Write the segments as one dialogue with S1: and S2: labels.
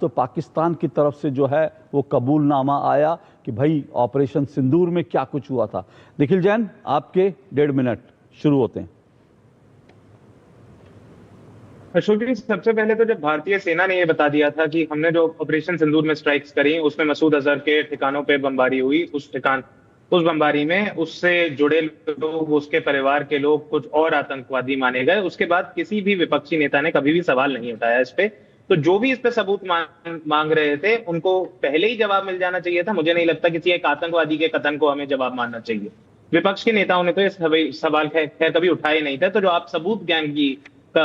S1: तो पाकिस्तान की तरफ से जो है वो कबूलनामा आया कि भाई ऑपरेशन सिंदूर में क्या कुछ हुआ था। निखिल जैन, आपके 1.5 मिनट शुरू होते हैं।
S2: अशोक जी, सबसे पहले तो जब भारतीय सेना ने यह बता दिया था कि हमने जो ऑपरेशन सिंदूर में स्ट्राइक्स करी उसमें मसूद अजहर के ठिकानों पे बमबारी हुई, उस बमबारी में उससे जुड़े लोग, उसके परिवार के लोग कुछ और आतंकवादी माने गए, उसके बाद किसी भी विपक्षी नेता ने कभी भी सवाल नहीं उठाया इस पे। तो जो भी इस पे सबूत मांग रहे थे उनको पहले ही जवाब मिल जाना चाहिए था। मुझे नहीं लगता किसी एक आतंकवादी के कथन को हमें जवाब मानना चाहिए। विपक्ष के नेताओं ने तो इस सवाल खैर कभी उठाए नहीं थे। तो जो आप सबूत गैंग की का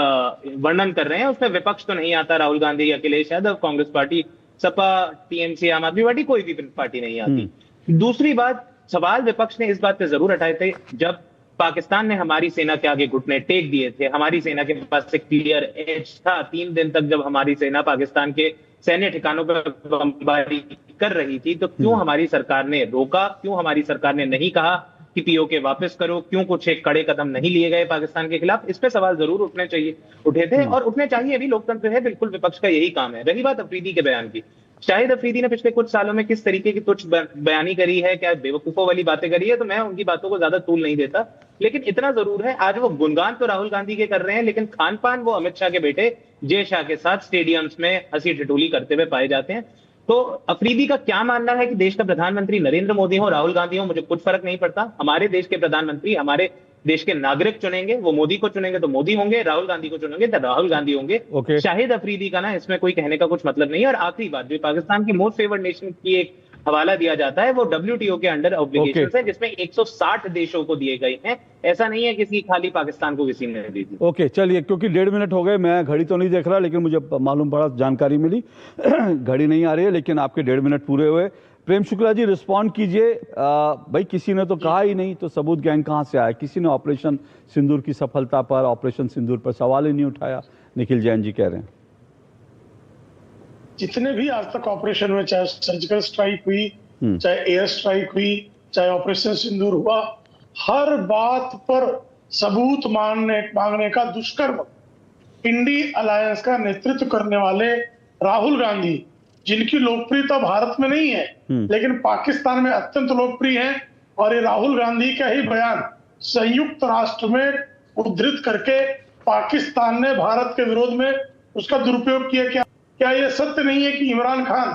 S2: वर्णन कर रहे हैं उसमें विपक्ष तो नहीं आता, राहुल गांधी, अखिलेश यादव, कांग्रेस पार्टी, सपा, टीएमसी, आम आदमी पार्टी, कोई भी पार्टी नहीं आती। दूसरी बात, सवाल विपक्ष ने इस बात पे जरूर उठाए थे जब पाकिस्तान ने हमारी सेना के आगे घुटने टेक दिए थे। हमारी सेना के पास एक क्लियर एज था। 3 दिन तक जब हमारी सेना पाकिस्तान के सैन्य ठिकानों पर बमबारी कर रही थी तो क्यों हमारी सरकार ने रोका, क्यों हमारी सरकार ने नहीं कहा कि पीओके वापस करो, क्यों कुछ एक कड़े कदम नहीं लिए गए पाकिस्तान के खिलाफ? इस पे सवाल जरूर उठे थे और उठने चाहिए भी। लोकतंत्र है, बिल्कुल विपक्ष का यही काम है। रही बात अफरीदी के बयान की, शाहिद अफरीदी ने पिछले कुछ सालों में किस तरीके की तुच्छ बयानी करी है, क्या बेवकूफों वाली बातें करी है, तो मैं उनकी बातों को ज्यादा तूल नहीं देता। लेकिन इतना जरूर है, आज वो गुणगान तो राहुल गांधी के कर रहे हैं लेकिन खान पान वो अमित शाह के बेटे जय शाह के साथ स्टेडियम्स में हंसी ठिठोली करते हुए पाए जाते हैं। तो अफरीदी का क्या मानना है कि देश का प्रधानमंत्री नरेंद्र मोदी हो, राहुल गांधी हो, मुझे कुछ फर्क नहीं पड़ता। हमारे देश के प्रधानमंत्री हमारे देश के नागरिक चुनेंगे, वो मोदी को चुनेंगे तो मोदी होंगे, राहुल गांधी को चुनेंगे तो राहुल गांधी होंगे। शाहिद अफरीदी का ना इसमें कोई कहने का कुछ मतलब नहीं है। और आखिरी बात, जो पाकिस्तान की मोस्ट फेवर्ड नेशन की एक हवाला दिया जाता है वो WTO के अंडर ऑब्लिगेशंस है जिसमें 160 देशों को दिए गए हैं। ऐसा नहीं है किसी खाली पाकिस्तान को किसी ने दी थी।
S1: ओके, चलिए, क्योंकि 1.5 मिनट हो गए, मैं घड़ी तो नहीं देख रहा लेकिन मुझे मालूम पड़ा, जानकारी मिली घड़ी नहीं आ रही है लेकिन आपके 1.5 मिनट पूरे हुए। प्रेम शुक्ला जी, रिस्पॉन्ड कीजिए। भाई किसी ने तो कहा ही नहीं, तो सबूत गैंग कहां से आया? किसी ने ऑपरेशन सिंदूर की सफलता पर, ऑपरेशन सिंदूर पर सवाल ही नहीं उठाया। निखिल जैन जी कह रहे हैं
S3: जितने भी आज तक ऑपरेशन में, चाहे सर्जिकल स्ट्राइक हुई, चाहे एयर स्ट्राइक हुई, चाहे ऑपरेशन सिंदूर हुआ, हर बात पर सबूत मांगने का दुष्कर्म इंडी अलायंस का नेतृत्व करने वाले राहुल गांधी, जिनकी लोकप्रियता भारत में नहीं है लेकिन पाकिस्तान में अत्यंत लोकप्रिय है, और ये राहुल गांधी का ही बयान संयुक्त राष्ट्र में उद्धृत करके पाकिस्तान ने भारत के विरोध में उसका दुरुपयोग किया। क्या ये सत्य नहीं है कि इमरान खान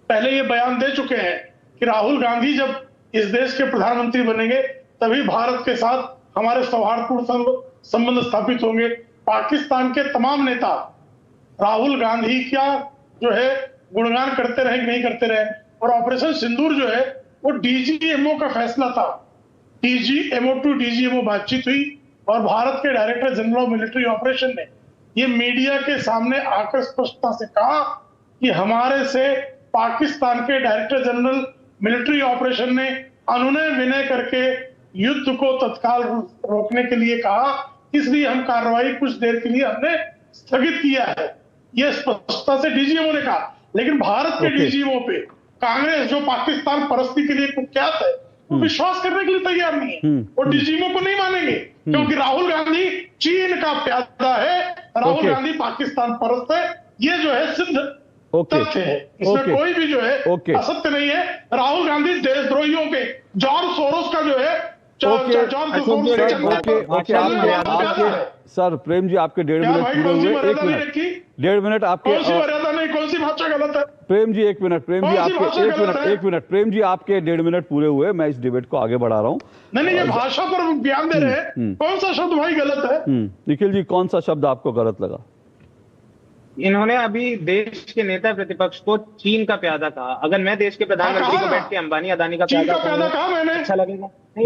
S3: पहले ये बयान दे चुके हैं कि राहुल गांधी जब इस देश के प्रधानमंत्री बनेंगे तभी भारत के साथ हमारे सौहार्दपूर्ण संबंध स्थापित होंगे? पाकिस्तान के तमाम नेता राहुल गांधी का जो है गुणगान करते रहे कि नहीं करते रहे। और ऑपरेशन सिंदूर जो है वो DGMO का फैसला था। DGMO टू DGMO बातचीत हुई और भारत के director general of military operation ने ये मीडिया के सामने आकर स्पष्टता से कहा कि हमारे से पाकिस्तान के डायरेक्टर जनरल मिलिट्री ऑपरेशन ने अनुनय विनय करके युद्ध को तत्काल रोकने के लिए कहा, इसलिए हम कार्रवाई कुछ देर के लिए हमने स्थगित किया है। यह स्पष्टता से DGMO ने कहा। लेकिन भारत के DGMO पे कांग्रेस, जो पाकिस्तान परस्ती के लिए कुख्यात है, वो विश्वास करने के लिए तैयार नहीं है। वो DGMO को नहीं मानेंगे क्योंकि राहुल गांधी चीन का प्यादा है, राहुल गांधी पाकिस्तान परस्त है। ये जो है सिद्ध तथ्य है, इसमें कोई भी जो है असत्य नहीं है। राहुल गांधी देशद्रोहियों के, जॉर्ज सोरोस का जो है
S1: सर, प्रेम जी आपके 1.5 मिनट पूरे हुए। 1.5 मिनट आपके,
S3: कौन सी भाषा गलत है?
S1: प्रेम जी 1 मिनट, प्रेम जी आपके 1 मिनट, प्रेम जी आपके 1.5 मिनट पूरे हुए। मैं इस डिबेट को आगे बढ़ा रहा हूँ।
S3: नहीं, ये भाषा पर बयान दे रहे हैं, कौन सा शब्द भाई गलत है?
S1: निखिल जी, कौन सा शब्द आपको गलत लगा?
S2: इन्होंने अभी देश के नेता प्रतिपक्ष को चीन का प्यादा कहा। अगर मैं देश के प्रधानमंत्री को बैठ के अंबानी अदानी का प्यादा कहा, मैंने अच्छा लगेगा?